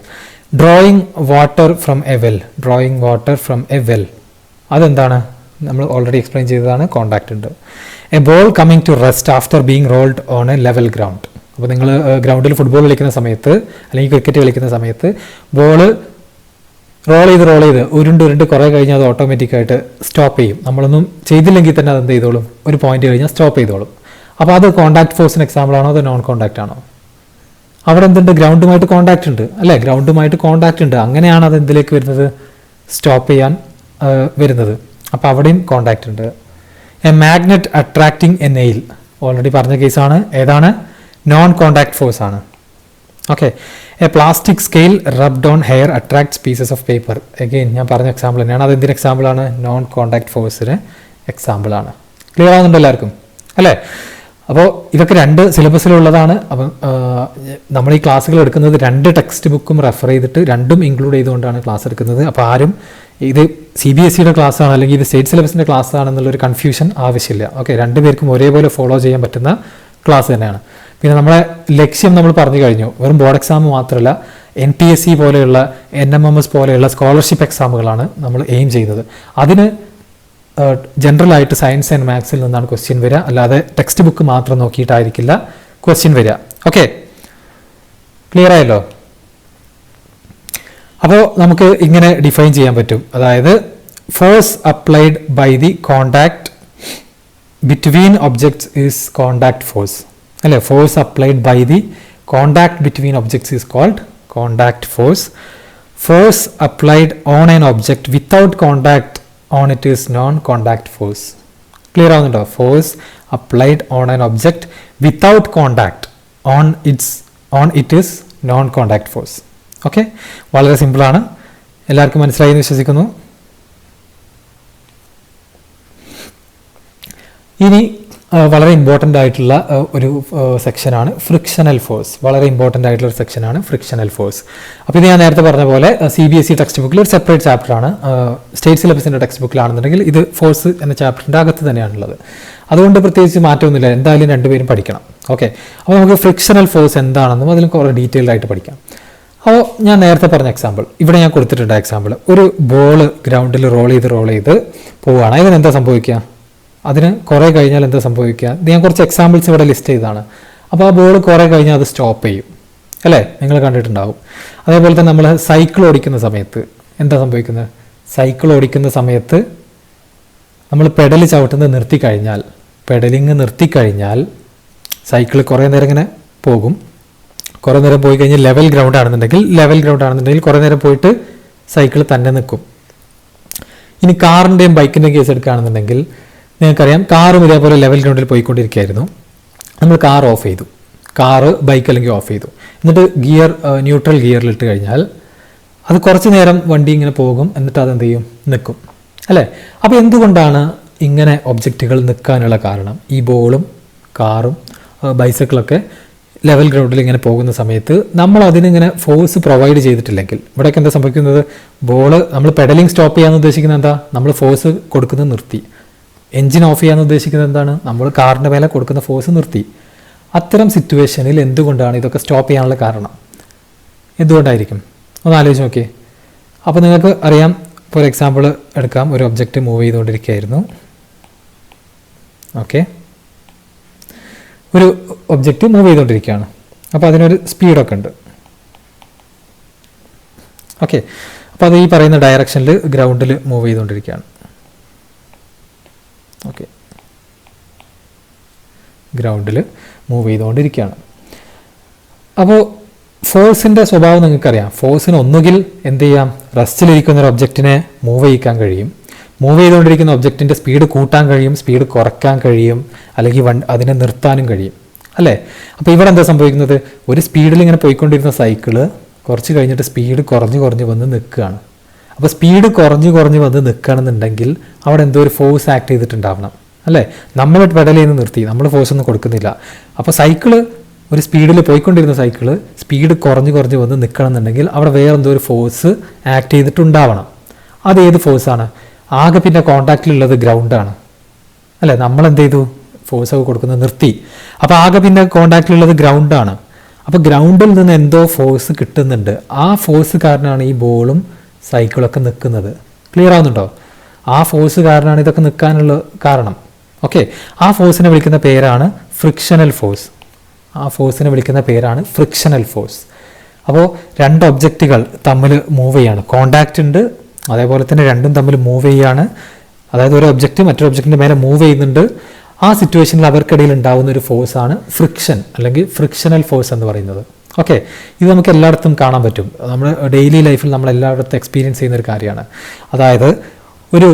Drawing water from a well, drawing water from a well, അതെന്താണ്? നമ്മൾ ഓൾറെഡി എക്സ്പ്ലെയിൻ ചെയ്തതാണ്, കോണ്ടാക്ട് ഉണ്ട്. A ball coming to rest after being rolled on a level ground. അപ്പോൾ നിങ്ങൾ ഗ്രൗണ്ടിൽ ഫുട്ബോൾ കളിക്കുന്ന സമയത്ത് അല്ലെങ്കിൽ ക്രിക്കറ്റ് കളിക്കുന്ന സമയത്ത് ബോള് റോൾ ചെയ്ത് ഉരുണ്ട് കുറേ കഴിഞ്ഞാൽ അത് ഓട്ടോമാറ്റിക്കായിട്ട് സ്റ്റോപ്പ് ചെയ്യും. നമ്മളൊന്നും ചെയ്തില്ലെങ്കിൽ തന്നെ അത് എന്ത് ചെയ്തോളും, ഒരു പോയിന്റ് കഴിഞ്ഞാൽ സ്റ്റോപ്പ് ചെയ്തോളും. അപ്പോൾ അത് കോണ്ടാക്ട് ഫോഴ്സിന് എക്സാമ്പിൾ ആണോ അതോ നോൺ കോണ്ടാക്ട് ആണോ? അവിടെ എന്തുണ്ട്? ഗ്രൗണ്ടുമായിട്ട് കോണ്ടാക്ട് ഉണ്ട് അല്ലേ, ഗ്രൗണ്ടുമായിട്ട് കോണ്ടാക്ട് ഉണ്ട്. അങ്ങനെയാണ് അത് എന്തിലേക്ക് വരുന്നത്? സ്റ്റോപ്പ് ചെയ്യാൻ വരുന്നത്. അപ്പോൾ അവിടെയും കോണ്ടാക്ട് ഉണ്ട്. A magnet attracting A nail, already പറഞ്ഞ കേസാണ്. ഏതാണ്? നോൺ കോണ്ടാക്ട് ഫോഴ്സ് ആണ്. Okay, A plastic scale rubbed on hair attracts pieces of paper. Again ഞാൻ പറഞ്ഞ എക്സാമ്പിൾ തന്നെയാണ്. അത് എന്തിന് എക്സാമ്പിളാണ്? നോൺ കോണ്ടാക്ട് ഫോഴ്സിന് എക്സാമ്പിളാണ്. ക്ലിയർ ആവുന്നുണ്ടോ എല്ലാവർക്കും? അല്ലേ? അപ്പോൾ ഇതൊക്കെ രണ്ട് സിലബസിലുള്ളതാണ്. അപ്പം നമ്മൾ ഈ ക്ലാസ്സുകൾ എടുക്കുന്നത് രണ്ട് ടെക്സ്റ്റ് ബുക്കും റെഫർ ചെയ്തിട്ട് രണ്ടും ഇൻക്ലൂഡ് ചെയ്തുകൊണ്ടാണ് ക്ലാസ് എടുക്കുന്നത്. അപ്പോൾ ആരും ഇത് CBSEയുടെ ക്ലാസ് ആണ് അല്ലെങ്കിൽ ഇത് സ്റ്റേറ്റ് സിലബസിൻ്റെ ക്ലാസ് ആണെന്നുള്ളൊരു കൺഫ്യൂഷൻ ആവശ്യമില്ല. ഓക്കെ, രണ്ടുപേർക്കും ഒരേപോലെ ഫോളോ ചെയ്യാൻ പറ്റുന്ന ക്ലാസ് തന്നെയാണ്. പിന്നെ നമ്മളെ ലക്ഷ്യം നമ്മൾ പറഞ്ഞു കഴിഞ്ഞു, വെറും ബോർഡ് എക്സാം മാത്രമല്ല, NTSE പോലെയുള്ള NMMS പോലെയുള്ള സ്കോളർഷിപ്പ് എക്സാമുകളാണ് നമ്മൾ എയിം ചെയ്യുന്നത്. അതിന് ജനറലായിട്ട് സയൻസ് ആൻഡ് മാത്സിൽ നിന്നാണ് ക്വസ്റ്റ്യൻ വരിക, അല്ലാതെ ടെക്സ്റ്റ് ബുക്ക് മാത്രം നോക്കിയിട്ടായിരിക്കില്ല ക്വസ്റ്റ്യൻ വരിക. ഓക്കെ, ക്ലിയർ ആയല്ലോ? അപ്പോൾ നമുക്ക് ഇങ്ങനെ ഡിഫൈൻ ചെയ്യാൻ പറ്റും. അതായത് force applied by the contact between objects is contact force അല്ലേ. Force applied by the contact between objects is called contact force. Force applied on an object without contact on it is non-contact force. Clear ആവുന്നുണ്ടോ? Force applied on an object without contact on it is non-contact force. Okay, വളരെ സിമ്പിളാണ്. എല്ലാവർക്കും മനസ്സിലായി എന്ന് വിശ്വസിക്കുന്നു. ഇനി വളരെ important ആയിട്ടുള്ള ഒരു സെക്ഷനാണ് ഫ്രിക്ഷണൽ ഫോഴ്സ്. വളരെ ഇമ്പോർട്ടൻ്റ് ആയിട്ടുള്ള ഒരു സെക്ഷനാണ് ഫ്രിക്ഷണൽ ഫോഴ്സ്. അപ്പോൾ ഇത് ഞാൻ നേരത്തെ പറഞ്ഞ പോലെ CBSE ടെക്സ്റ്റ് ബുക്കിൽ ഒരു സെപ്പറേറ്റ് ചാപ്റ്ററാണ്. സ്റ്റേറ്റ് സിലബസിൻ്റെ ടെക്സ്റ്റ് ബുക്കിലാണെന്നുണ്ടെങ്കിൽ ഇത് ഫോഴ്സ് എന്ന ചാപ്റ്ററിൻ്റെ അകത്ത് തന്നെയാണുള്ളത്. അതുകൊണ്ട് പ്രത്യേകിച്ച് മാറ്റമൊന്നുമില്ല, എന്തായാലും രണ്ടുപേരും പഠിക്കണം. ഓക്കെ, അപ്പോൾ നമുക്ക് ഫ്രിക്ഷണൽ ഫോഴ്സ് എന്താണെന്നും അതിലും കുറേ ഡീറ്റെയിൽഡ് ആയിട്ട് പഠിക്കാം. അപ്പോൾ ഞാൻ നേരത്തെ പറഞ്ഞ എക്സാമ്പിൾ ഇവിടെ ഞാൻ കൊടുത്തിട്ടുണ്ട്. എക്സാമ്പിൾ, ഒരു ബോള് ഗ്രൗണ്ടിൽ റോൾ ചെയ്ത് പോവുകയാണ്. അതിനെന്താ സംഭവിക്കുക? അതിന് കുറേ കഴിഞ്ഞാൽ എന്താ സംഭവിക്കുക? ഞാൻ കുറച്ച് എക്സാമ്പിൾസ് ഇവിടെ ലിസ്റ്റ് ചെയ്തതാണ്. അപ്പോൾ ആ ബോൾ കുറേ കഴിഞ്ഞാൽ അത് സ്റ്റോപ്പ് ചെയ്യും അല്ലേ, നിങ്ങൾ കണ്ടിട്ടുണ്ടാവും. അതേപോലെ തന്നെ നമ്മൾ സൈക്കിൾ ഓടിക്കുന്ന സമയത്ത് എന്താ സംഭവിക്കുന്നത്? സൈക്കിൾ ഓടിക്കുന്ന സമയത്ത് നമ്മൾ പെഡൽ ചവിട്ടുന്നത് നിർത്തിക്കഴിഞ്ഞാൽ സൈക്കിൾ കുറേ നേരം ഇങ്ങനെ പോകും. കുറേ നേരം പോയി കഴിഞ്ഞാൽ ലെവൽ ഗ്രൗണ്ട് ആണെന്നുണ്ടെങ്കിൽ കുറേ നേരം പോയിട്ട് സൈക്കിൾ തന്നെ നിൽക്കും. ഇനി കാറിൻ്റെയും ബൈക്കിൻ്റെയും കേസ് എടുക്കുകയാണെന്നുണ്ടെങ്കിൽ നിങ്ങൾക്കറിയാം, കാറും ഇതേപോലെ ലെവൽ ഗ്രൗണ്ടിൽ പോയിക്കൊണ്ടിരിക്കുകയായിരുന്നു. നമ്മൾ കാർ ഓഫ് ചെയ്തു, ബൈക്ക് അല്ലെങ്കിൽ ഓഫ് ചെയ്തു. എന്നിട്ട് ന്യൂട്രൽ ഗിയറിലിട്ട് കഴിഞ്ഞാൽ അത് കുറച്ച് നേരം വണ്ടി ഇങ്ങനെ പോകും, എന്നിട്ട് അതെന്ത് ചെയ്യും? നിൽക്കും അല്ലേ? അപ്പോൾ എന്തുകൊണ്ടാണ് ഇങ്ങനെ ഒബ്ജക്റ്റുകൾ നിൽക്കാനുള്ള കാരണം? ഈ ബോളും കാറും ബൈസക്കിളൊക്കെ ലെവൽ ഗ്രൗണ്ടിൽ ഇങ്ങനെ പോകുന്ന സമയത്ത് നമ്മൾ അതിനിങ്ങനെ ഫോഴ്സ് പ്രൊവൈഡ് ചെയ്തിട്ടില്ലെങ്കിൽ, ഇവിടെയൊക്കെ എന്താ സംഭവിക്കുന്നത്? ബോള് നമ്മൾ പെഡലിംഗ് സ്റ്റോപ്പ് ചെയ്യാമെന്ന് ഉദ്ദേശിക്കുന്നത് എന്താ? നമ്മൾ ഫോഴ്സ് കൊടുക്കുന്നത് നിർത്തി. എൻജിൻ ഓഫ് ചെയ്യാമെന്ന് ഉദ്ദേശിക്കുന്നത് എന്താണ്? നമ്മൾ കാറിൻ്റെ മേലെ കൊടുക്കുന്ന ഫോഴ്സ് നിർത്തി. അത്തരം സിറ്റുവേഷനിൽ എന്തുകൊണ്ടാണ് ഇതൊക്കെ സ്റ്റോപ്പ് ചെയ്യാനുള്ള കാരണം? എന്തുകൊണ്ടായിരിക്കും? ഒന്ന് ആലോചിച്ച് നോക്കിയേ. അപ്പോൾ നിങ്ങൾക്ക് അറിയാം, ഫോർ എക്സാമ്പിൾ എടുക്കാം, ഒരു ഒബ്ജക്റ്റ് മൂവ് ചെയ്തുകൊണ്ടിരിക്കുകയായിരുന്നു. ഓക്കെ, ഒരു ഒബ്ജക്റ്റ് മൂവ് ചെയ്തുകൊണ്ടിരിക്കുകയാണ്. അപ്പോൾ അതിനൊരു സ്പീഡൊക്കെ ഉണ്ട്. ഓക്കെ, അപ്പോൾ അത് ഈ പറയുന്ന ഡയറക്ഷനിൽ ഗ്രൗണ്ടിൽ മൂവ് ചെയ്തുകൊണ്ടിരിക്കുകയാണ്. ഓക്കെ, ഗ്രൗണ്ടിൽ മൂവ് ചെയ്തുകൊണ്ടിരിക്കുകയാണ്. അപ്പോൾ ഫോഴ്സിൻ്റെ സ്വഭാവം നിങ്ങൾക്കറിയാം. ഫോഴ്സിന് ഒന്നുകിൽ എന്ത് ചെയ്യാം? റെസ്റ്റിലിരിക്കുന്ന ഒരു ഒബ്ജക്റ്റിനെ മൂവ് ചെയ്യിക്കാൻ കഴിയും, മൂവ് ചെയ്തുകൊണ്ടിരിക്കുന്ന ഒബ്ജക്റ്റിൻ്റെ സ്പീഡ് കൂട്ടാൻ കഴിയും, സ്പീഡ് കുറയ്ക്കാൻ കഴിയും, അല്ലെങ്കിൽ അതിനെ നിർത്താനും കഴിയും, അല്ലേ? അപ്പോൾ ഇവിടെ എന്താ സംഭവിക്കുന്നത്? ഒരു സ്പീഡിൽ ഇങ്ങനെ പോയിക്കൊണ്ടിരുന്ന സൈക്കിള് കുറച്ച് കഴിഞ്ഞിട്ട് സ്പീഡ് കുറഞ്ഞ് കുറഞ്ഞ് വന്ന് നിൽക്കുകയാണ്. അപ്പോൾ സ്പീഡ് കുറഞ്ഞ് കുറഞ്ഞ് വന്ന് നിൽക്കുകയാണെന്നുണ്ടെങ്കിൽ അവിടെ എന്തോ ഒരു ഫോഴ്സ് ആക്ട് ചെയ്തിട്ടുണ്ടാവണം, അല്ലേ? നമ്മൾ പെഡൽ ചെയ്യുന്ന നിർത്തി, നമ്മൾ ഫോഴ്സ് ഒന്നും കൊടുക്കുന്നില്ല. അപ്പോൾ സൈക്കിള്, ഒരു സ്പീഡിൽ പോയിക്കൊണ്ടിരുന്ന സൈക്കിള് സ്പീഡ് കുറഞ്ഞ് കുറഞ്ഞ് വന്ന് നിൽക്കണമെന്നുണ്ടെങ്കിൽ അവിടെ വേറെ എന്തോ ഒരു ഫോഴ്സ് ആക്ട് ചെയ്തിട്ടുണ്ടാവണം. അത് ഏത് ഫോഴ്സാണ്? ആകെ പിന്നെ കോൺടാക്റ്റിലുള്ളത് ഗ്രൗണ്ടാണ്, അല്ലേ? നമ്മൾ എന്ത് ചെയ്തു? ഫോഴ്സ് ഒക്കെ കൊടുക്കുന്നത് നിർത്തി. അപ്പോൾ ആകെ പിന്നെ കോൺടാക്റ്റിലുള്ളത് ഗ്രൗണ്ടാണ്. അപ്പോൾ ഗ്രൗണ്ടിൽ നിന്ന് എന്തോ ഫോഴ്സ് കിട്ടുന്നുണ്ട്. ആ ഫോഴ്സ് കാരണമാണ് ഈ ബോളും സൈക്കിളൊക്കെ നിൽക്കുന്നത്. ക്ലിയർ ആവുന്നുണ്ടോ? ആ ഫോഴ്സ് കാരണമാണ് ഇതൊക്കെ നിൽക്കാനുള്ള കാരണം. ഓക്കെ, ആ ഫോഴ്സിനെ വിളിക്കുന്ന പേരാണ് ഫ്രിക്ഷണൽ ഫോഴ്സ്. ആ ഫോഴ്സിനെ വിളിക്കുന്ന പേരാണ് ഫ്രിക്ഷണൽ ഫോഴ്സ്. അപ്പോൾ രണ്ട് ഒബ്ജക്റ്റുകൾ തമ്മിൽ മൂവ് ചെയ്യാണ്, കോണ്ടാക്റ്റ് ഉണ്ട്, അതേപോലെ തന്നെ രണ്ടും തമ്മിൽ മൂവ് ചെയ്യാണ്. അതായത് ഒരു ഒബ്ജക്റ്റ് മറ്റൊരു ഒബ്ജക്റ്റിൻ്റെ മേലെ മൂവ് ചെയ്യുന്നുണ്ട്. ആ സിറ്റുവേഷനിൽ അവർക്കിടയിൽ ഉണ്ടാകുന്ന ഒരു ഫോഴ്സാണ് ഫ്രിക്ഷൻ അല്ലെങ്കിൽ ഫ്രിക്ഷണൽ ഫോഴ്സ് എന്ന് പറയുന്നത്. ഓക്കെ, ഇത് നമുക്ക് എല്ലായിടത്തും കാണാൻ പറ്റും. നമ്മൾ ഡെയിലി ലൈഫിൽ നമ്മൾ എല്ലായിടത്തും എക്സ്പീരിയൻസ് ചെയ്യുന്ന ഒരു കാര്യമാണ്. അതായത് ഒരു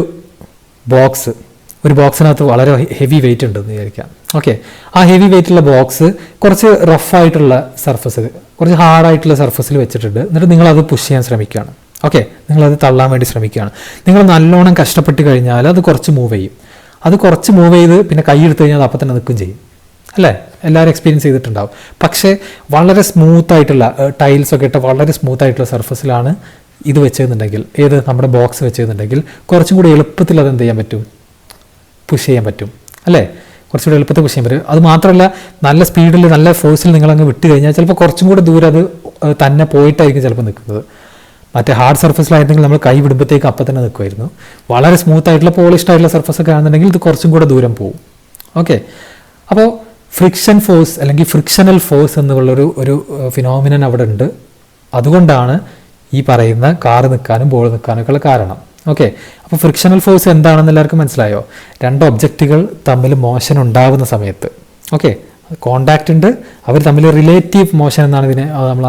ബോക്സിനകത്ത് വളരെ ഹെവി വെയിറ്റ് ഉണ്ടെന്ന് വിചാരിക്കാം. ഓക്കെ, ആ ഹെവി വെയിറ്റുള്ള ബോക്സ് കുറച്ച് റഫായിട്ടുള്ള സർഫസ്, കുറച്ച് ഹാർഡായിട്ടുള്ള സർഫസിൽ വെച്ചിട്ടുണ്ട്. എന്നിട്ട് നിങ്ങളത് പുഷ് ചെയ്യാൻ ശ്രമിക്കുകയാണ്. ഓക്കെ, നിങ്ങളത് തള്ളാൻ വേണ്ടി ശ്രമിക്കുകയാണ്. നിങ്ങൾ നല്ലോണം കഷ്ടപ്പെട്ട് കഴിഞ്ഞാൽ അത് കുറച്ച് മൂവ് ചെയ്യും. അത് കുറച്ച് മൂവ് ചെയ്ത് പിന്നെ കൈ എടുത്തു കഴിഞ്ഞാൽ അത് അപ്പം തന്നെ നിൽക്കുകയും ചെയ്യും, അല്ലേ? എല്ലാവരും എക്സ്പീരിയൻസ് ചെയ്തിട്ടുണ്ടാവും. പക്ഷേ വളരെ സ്മൂത്തായിട്ടുള്ള ടൈൽസൊക്കെ ഇട്ട വളരെ സ്മൂത്തായിട്ടുള്ള സർഫസിലാണ് ഇത് വെച്ചതെന്നുണ്ടെങ്കിൽ, ഏത് നമ്മുടെ ബോക്സ് വെച്ചതെന്നുണ്ടെങ്കിൽ കുറച്ചും കൂടി എളുപ്പത്തിൽ അത് എന്ത് ചെയ്യാൻ പറ്റും? പുഷ് ചെയ്യാൻ പറ്റും, അല്ലേ? കുറച്ചുകൂടി എളുപ്പത്തിൽ പുഷ് ചെയ്യാൻ പറ്റും. അത് മാത്രമല്ല, നല്ല സ്പീഡിൽ നല്ല ഫോഴ്സിൽ നിങ്ങളങ്ങ് വിട്ട് കഴിഞ്ഞാൽ ചിലപ്പോൾ കുറച്ചും കൂടി ദൂരം അത് തന്നെ പോയിട്ടായിരിക്കും ചിലപ്പോൾ നിൽക്കുന്നത്. മറ്റേ ഹാർഡ് സർഫസിലായിരുന്നെങ്കിൽ നമ്മൾ കൈ വിടുമ്പോഴത്തേക്ക് അപ്പം തന്നെ നിൽക്കുമായിരുന്നു. വളരെ സ്മൂത്ത് ആയിട്ടുള്ള പോളിഷ്ഡ് ആയിട്ടുള്ള സർഫസ് ഒക്കെ ആണെന്നുണ്ടെങ്കിൽ ഇത് കുറച്ചും കൂടെ ദൂരം പോകും. ഓക്കെ, അപ്പോൾ ഫ്രിക്ഷൻ ഫോഴ്സ് അല്ലെങ്കിൽ ഫ്രിക്ഷണൽ ഫോഴ്സ് എന്നുള്ളൊരു ഫിനോമിനൻ അവിടെ ഉണ്ട്. അതുകൊണ്ടാണ് ഈ പറയുന്ന കാറ് നിൽക്കാനും ബോൾ നിൽക്കാനൊക്കെ ഉള്ള കാരണം. ഓക്കെ, അപ്പോൾ ഫ്രിക്ഷണൽ ഫോഴ്സ് എന്താണെന്ന് എല്ലാവർക്കും മനസ്സിലായോ? രണ്ട് ഒബ്ജക്റ്റുകൾ തമ്മിൽ മോഷൻ ഉണ്ടാകുന്ന സമയത്ത്, ഓക്കെ, കോണ്ടാക്റ്റ് ഉണ്ട്, അവർ തമ്മിൽ റിലേറ്റീവ് മോഷൻ എന്നാണ് ഇതിനെ നമ്മൾ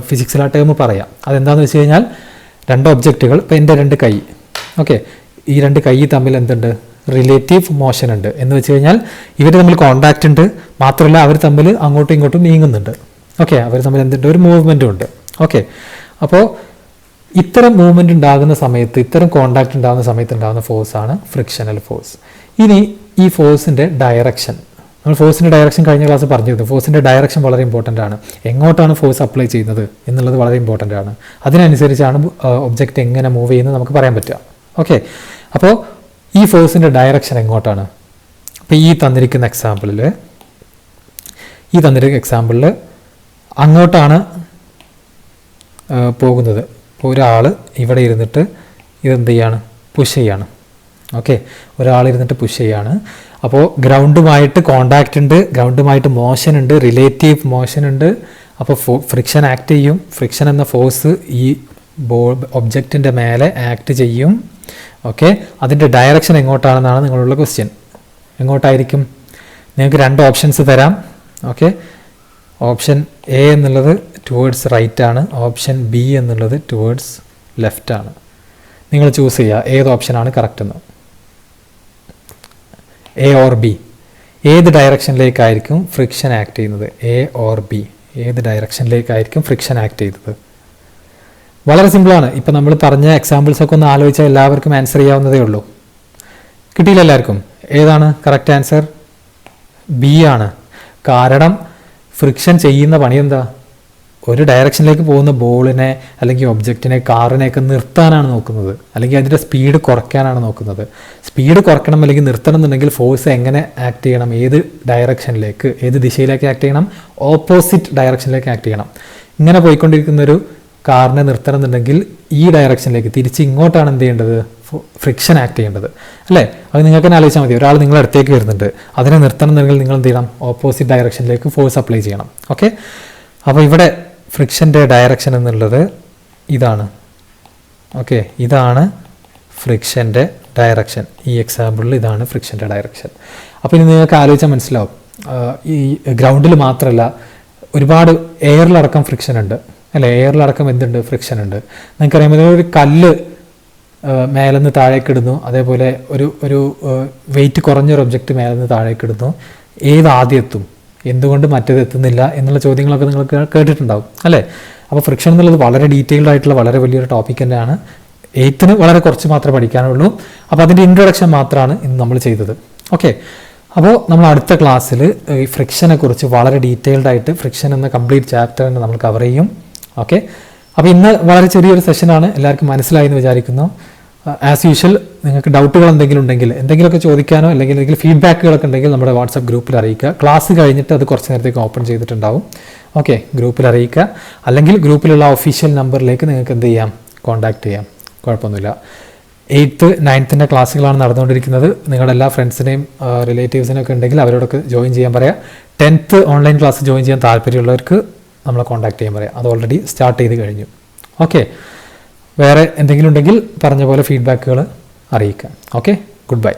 ഫിസിക്സിൽ ആ ടേം പറയാം. അതെന്താണെന്ന് വെച്ച് കഴിഞ്ഞാൽ രണ്ട് ഒബ്ജക്റ്റുകൾ, ഇപ്പോൾ എൻ്റെ രണ്ട് കൈ, ഓക്കെ, ഈ രണ്ട് കൈ തമ്മിൽ എന്തുണ്ട്? റിലേറ്റീവ് മോഷൻ ഉണ്ട്. എന്ന് വെച്ച് കഴിഞ്ഞാൽ ഇവർ തമ്മിൽ കോണ്ടാക്റ്റ് ഉണ്ട്, മാത്രമല്ല അവർ തമ്മിൽ അങ്ങോട്ടും ഇങ്ങോട്ടും നീങ്ങുന്നുണ്ട്. ഓക്കെ, അവർ തമ്മിൽ എന്തുണ്ട്? ഒരു മൂവ്മെൻറ്റും ഉണ്ട്. ഓക്കെ, അപ്പോൾ ഇത്തരം മൂവ്മെൻറ്റ് ഉണ്ടാകുന്ന സമയത്ത്, ഇത്തരം കോണ്ടാക്റ്റ് ഉണ്ടാകുന്ന സമയത്ത് ഉണ്ടാകുന്ന ഫോഴ്സാണ് ഫ്രിക്ഷണൽ ഫോഴ്സ്. ഇനി ഈ ഫോഴ്സിൻ്റെ ഡയറക്ഷൻ, നമ്മൾ ഫോഴ്സിൻ്റെ ഡയറക്ഷൻ കഴിഞ്ഞ ക്ലാസ് പറഞ്ഞിരുന്നു. ഫോഴ്സിൻ്റെ ഡയറക്ഷൻ വളരെ ഇമ്പോർട്ടൻ്റ് ആണ്. എങ്ങോട്ടാണ് ഫോഴ്സ് അപ്ലൈ ചെയ്യുന്നത് എന്നുള്ളത് വളരെ ഇമ്പോർട്ടൻ്റ് ആണ്. അതിനനുസരിച്ചാണ് ഒബ്ജക്റ്റ് എങ്ങനെ മൂവ് ചെയ്യുന്നത് നമുക്ക് പറയാൻ പറ്റുക. ഓക്കെ, അപ്പോൾ ഈ ഫോഴ്സിൻ്റെ ഡയറക്ഷൻ എങ്ങോട്ടാണ്? അപ്പോൾ ഈ തന്നിരിക്കുന്ന എക്സാമ്പിളിൽ അങ്ങോട്ടാണ് പോകുന്നത്. ഇപ്പോൾ ഒരാൾ ഇവിടെ ഇരുന്നിട്ട് ഇതെന്ത് ചെയ്യാണ്? പുഷ് ചെയ്യാണ്. ഓക്കെ, ഒരാൾ ഇരുന്നിട്ട് പുഷ് ചെയ്യാണ്. അപ്പോൾ ഗ്രൗണ്ടുമായിട്ട് കോണ്ടാക്റ്റ് ഉണ്ട്, ഗ്രൗണ്ടുമായിട്ട് മോഷൻ ഉണ്ട്, റിലേറ്റീവ് മോഷൻ ഉണ്ട്. അപ്പോൾ ഫ്രിക്ഷൻ ആക്ട് ചെയ്യും. ഫ്രിക്ഷൻ എന്ന ഫോഴ്സ് ഈ ഒബ്ജക്റ്റിൻ്റെ മേലെ ആക്ട് ചെയ്യും. ഓക്കെ, അതിൻ്റെ ഡയറക്ഷൻ എങ്ങോട്ടാണെന്നാണ് നിങ്ങളുള്ള ക്വസ്റ്റ്യൻ. എങ്ങോട്ടായിരിക്കും? നിങ്ങൾക്ക് രണ്ട് ഓപ്ഷൻസ് തരാം. ഓക്കെ, ഓപ്ഷൻ എ എന്നുള്ളത് ടുവേർഡ്സ് റൈറ്റ് ആണ്, ഓപ്ഷൻ ബി എന്നുള്ളത് ടുവേർഡ്സ് ലെഫ്റ്റ് ആണ്. നിങ്ങൾ ചൂസ് ചെയ്യുക ഏത് ഓപ്ഷനാണ് കറക്റ്റ് എന്ന്. എ ഓർ ബി, ഏത് ഡയറക്ഷനിലേക്കായിരിക്കും ഫ്രിക്ഷൻ ആക്ട് ചെയ്യുന്നത്? എ ഓർ ബി, ഏത് ഡയറക്ഷനിലേക്കായിരിക്കും ഫ്രിക്ഷൻ ആക്ട് ചെയ്യുന്നത്? വളരെ സിമ്പിളാണ്. ഇപ്പം നമ്മൾ പറഞ്ഞ എക്സാമ്പിൾസ് ഒക്കെ ഒന്ന് ആലോചിച്ചാൽ എല്ലാവർക്കും ആൻസർ ചെയ്യാവുന്നതേ ഉള്ളൂ. കിട്ടിയില്ല എല്ലാവർക്കും? ഏതാണ് കറക്റ്റ് ആൻസർ? ബി ആണ്. കാരണം ഫ്രിക്ഷൻ ചെയ്യുന്ന പണി എന്താ? ഒരു ഡയറക്ഷനിലേക്ക് പോകുന്ന ബോളിനെ അല്ലെങ്കിൽ ഒബ്ജക്റ്റിനെ, കാറിനെയൊക്കെ നിർത്താനാണ് നോക്കുന്നത്, അല്ലെങ്കിൽ അതിൻ്റെ സ്പീഡ് കുറയ്ക്കാനാണ് നോക്കുന്നത്. സ്പീഡ് കുറയ്ക്കണം അല്ലെങ്കിൽ നിർത്തണം എന്നുണ്ടെങ്കിൽ ഫോഴ്സ് എങ്ങനെ ആക്ട് ചെയ്യണം? ഏത് ഡയറക്ഷനിലേക്ക്, ഏത് ദിശയിലേക്ക് ആക്ട് ചെയ്യണം? ഓപ്പോസിറ്റ് ഡയറക്ഷനിലേക്ക് ആക്ട് ചെയ്യണം. ഇങ്ങനെ പോയിക്കൊണ്ടിരിക്കുന്നൊരു കാറിനെ നിർത്തണം എന്നുണ്ടെങ്കിൽ ഈ ഡയറക്ഷനിലേക്ക്, തിരിച്ച് ഇങ്ങോട്ടാണ് എന്ത് ചെയ്യേണ്ടത്? ഫ്രിക്ഷൻ ആക്ട് ചെയ്യേണ്ടത് അല്ലേ? അത് നിങ്ങൾക്ക് തന്നെ ആലോചിച്ചാൽ മതി. ഒരാൾ നിങ്ങളുടെ അടുത്തേക്ക് വരുന്നുണ്ട്, അതിനെ നിർത്തണം എന്നുണ്ടെങ്കിൽ നിങ്ങൾ എന്ത് ചെയ്യണം? ഓപ്പോസിറ്റ് ഡയറക്ഷനിലേക്ക് ഫോഴ്സ് അപ്ലൈ ചെയ്യണം. ഓക്കെ, അപ്പോൾ ഇവിടെ ഫ്രിക്ഷൻ്റെ ഡയറക്ഷൻ എന്നുള്ളത് ഇതാണ്. ഓക്കെ, ഇതാണ് ഫ്രിക്ഷൻ്റെ ഡയറക്ഷൻ. ഈ എക്സാമ്പിളിൽ ഇതാണ് ഫ്രിക്ഷൻ്റെ ഡയറക്ഷൻ. അപ്പോൾ ഇനി നിങ്ങൾക്ക് ആലോചിച്ചാൽ മനസ്സിലാവും, ഈ ഗ്രൗണ്ടിൽ മാത്രമല്ല ഒരുപാട് എയറിലടക്കം ഫ്രിക്ഷൻ ഉണ്ട് അല്ലേ? എയറിലടക്കം എന്തുണ്ട്? ഫ്രിക്ഷൻ ഉണ്ട്. നിങ്ങൾക്കറിയാമല്ലോ, ഒരു കല്ല് മേലെന്ന് താഴേക്ക് ഇടുന്നു, അതേപോലെ ഒരു വെയിറ്റ് കുറഞ്ഞൊരു ഒബ്ജക്റ്റ് മേലെന്ന് താഴേക്ക് ഇടുന്നു. ഏത് ആദ്യം എത്തും? എന്തുകൊണ്ട് മറ്റേത് എത്തുന്നില്ല എന്നുള്ള ചോദ്യങ്ങളൊക്കെ നിങ്ങൾ കേട്ടിട്ടുണ്ടാവും അല്ലേ? അപ്പോൾ ഫ്രിക്ഷൻ എന്നുള്ളത് വളരെ ഡീറ്റെയിൽഡ് ആയിട്ടുള്ള വളരെ വലിയൊരു ടോപ്പിക് തന്നെയാണ്. 8th വളരെ കുറച്ച് മാത്രമേ പഠിക്കാനുള്ളൂ. അപ്പോൾ അതിൻ്റെ ഇൻട്രൊഡക്ഷൻ മാത്രമാണ് ഇന്ന് നമ്മൾ ചെയ്തത്. ഓക്കെ, അപ്പോൾ നമ്മൾ അടുത്ത ക്ലാസ്സിൽ ഈ ഫ്രിക്ഷനെ കുറിച്ച് വളരെ ഡീറ്റെയിൽഡ് ആയിട്ട് ഫ്രിക്ഷൻ എന്ന കംപ്ലീറ്റ് ചാപ്റ്റർ തന്നെ നമ്മൾ കവർ ചെയ്യും. ഓക്കെ, അപ്പോൾ ഇന്ന് വളരെ ചെറിയൊരു സെഷനാണ്, എല്ലാവർക്കും മനസ്സിലായി എന്ന് വിചാരിക്കുന്നു. ആസ് യൂഷ്വൽ നിങ്ങൾക്ക് ഡൗട്ടുകൾ എന്തെങ്കിലും ഉണ്ടെങ്കിൽ, എന്തെങ്കിലുമൊക്കെ ചോദിക്കാനോ അല്ലെങ്കിൽ എന്തെങ്കിലും ഫീഡ്ബാക്കുകളൊക്കെ ഉണ്ടെങ്കിൽ നമ്മുടെ വാട്സപ്പ് ഗ്രൂപ്പിൽ അറിയിക്കുക. ക്ലാസ് കഴിഞ്ഞിട്ട് അത് കുറച്ച് നേരത്തേക്ക് ഓപ്പൺ ചെയ്തിട്ടുണ്ടാവും. ഓക്കെ, ഗ്രൂപ്പിൽ അറിയിക്കുക. അല്ലെങ്കിൽ ഗ്രൂപ്പിലുള്ള ഒഫീഷ്യൽ നമ്പറിലേക്ക് നിങ്ങൾക്ക് എന്ത് ചെയ്യാം? കോൺടാക്ട് ചെയ്യാം. കുഴപ്പമൊന്നുമില്ല. 8th 9th ക്ലാസ്സുകളാണ് നടന്നുകൊണ്ടിരിക്കുന്നത്. നിങ്ങളുടെ എല്ലാ ഫ്രണ്ട്സിനെയും റിലേറ്റീവ്സിനൊക്കെ ഉണ്ടെങ്കിൽ അവരോടൊക്കെ ജോയിൻ ചെയ്യാൻ പറയാം. 10th ഓൺലൈൻ ക്ലാസ് ജോയിൻ ചെയ്യാൻ താല്പര്യമുള്ളവർക്ക് നമ്മളെ കോൺടാക്ട് ചെയ്യാൻ പറയാം. അത് ഓൾറെഡി സ്റ്റാർട്ട് ചെയ്ത് കഴിഞ്ഞു. ഓക്കെ, വേറെ എന്തെങ്കിലും ഉണ്ടെങ്കിൽ പറഞ്ഞ പോലെ ഫീഡ്ബാക്കുകൾ അറിയിക്കാം. Okay, good bye.